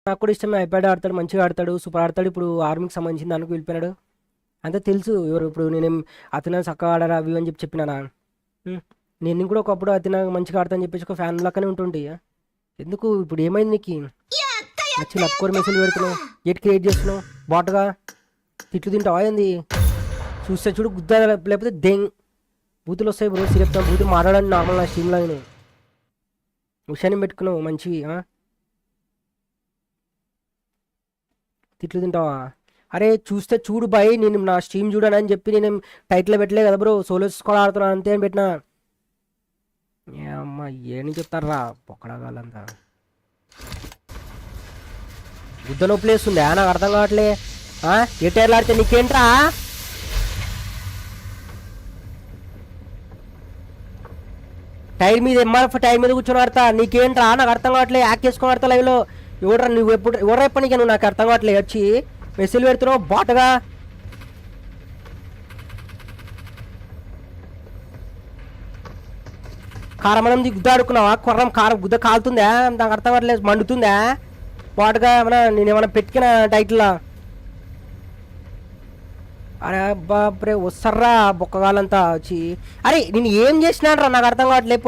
నాకు కూడా ఇష్టమే. ఐప్యాడ్ ఆడతాడు, మంచిగా ఆడతాడు, సూపర్ ఆడతాడు. ఇప్పుడు ఆర్మీకి సంబంధించిన దానికి వెళ్ళిపోయాడు. అంతే తెలుసు ఎవరు ఇప్పుడు. నేనేం అతను చక్కగా ఆడారా అవి అని చెప్పినానా? నేను కూడా ఒకప్పుడు అతను మంచిగా ఆడతా అని చెప్పేసి ఒక ఫ్యాన్ లెక్కనే ఉంటుంటే ఎందుకు ఇప్పుడు ఏమైంది నీకు? వచ్చి లక్కోరు మెసేజ్ పెడుతున్నావు, ఎట్ క్రియేట్ చేస్తున్నావు బాట్గా, తిట్లు తింటావా ఏంది? చూస్తే చూడు గుద్ద, లేకపోతే దెంగ్ బూతులు వస్తాయి బ్రో. సిరెప్తాం బూతులు మాట్లాడండి నార్మల్ నా స్ట్రీమ్లో. నేను విషయాన్ని పెట్టుకున్నావు మంచివి, తిట్లు తింటావా? అరే చూస్తే చూడు బాయ్, నేను నా స్ట్రీమ్ చూడను అని చెప్పి నేను టైటిల్ పెట్టలే కదా బ్రో. సోలో స్క్వాడ్ ఆడుతున్నాను అంతే అని పెట్టినా. అమ్మా ఏని చెప్తారా పొక్కడగాలంతా. గుద్ద నొప్పి వేస్తుందా నాకు అర్థం కావట్లే. ఏ టైర్లు ఆడితే నీకేంట్రా? టైర్ మీద ఎంఆర్ఎఫ్ టైర్ మీద కూర్చొని ఆడతా, నీకేంట్రా నాకు అర్థం కావట్లే. యాక్ చేసుకొని ఆడతా లైవ్లో. ఎవడరా నువ్వు? ఎవరు ఎప్పటికీ నువ్వు నాకు అర్థం కావట్లే. వచ్చి మెసేజ్ పెడుతున్నావు బాటగా. కారం మనం గుద్ద ఆడుకున్నావా? కొర్రం కారం గుద్ద కాలుతుందా? నాకు అర్థం కావట్లేదు. మండుతుందా బాటగా? ఏమన్నా నేనేమన్నా పెట్టిన టైటిల్లా? అరే బాప్రే వస్తారా బొక్కగాలంతా వచ్చి. అరే నేను ఏం చేసినాను రా నాకు అర్థం కావట్లేదు.